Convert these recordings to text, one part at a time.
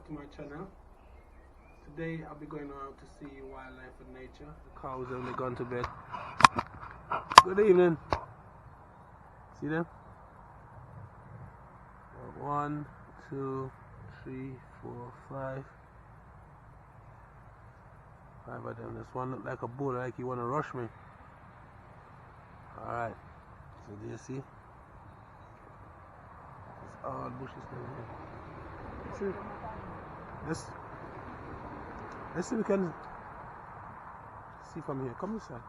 back to my channel. Today I'll be going out to see wildlife and nature. The cows have only gone to bed. Good evening. See them? 1, 2, 3, 4, 5. 5 of them. This one look like a bull, like he wanna rush me. Alright. So do you see? It's all bushes down here. See? Let's see if we can see from here. Come this side.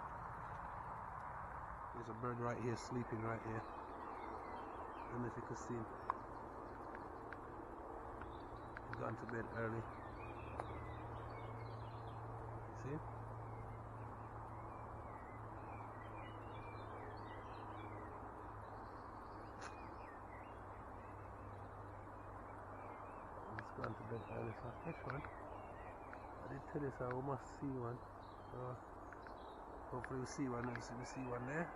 There's a bird right here, sleeping right here. I don't know if you can see him. He's gone to bed early. See? He's gone to bed early, so next one. I did tell you so we must see one. So hopefully we see one. We see one there.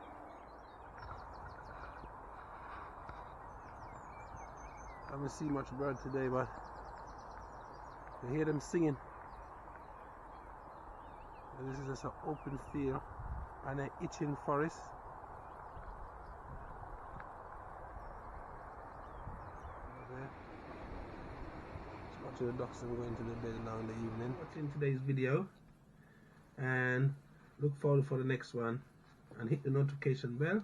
I haven't seen much bird today, but you hear them singing. And this is just an open field and an itching forest. Watching the ducks and going to the bed now in the evening. Watching today's video and look forward for the next one and hit the notification bell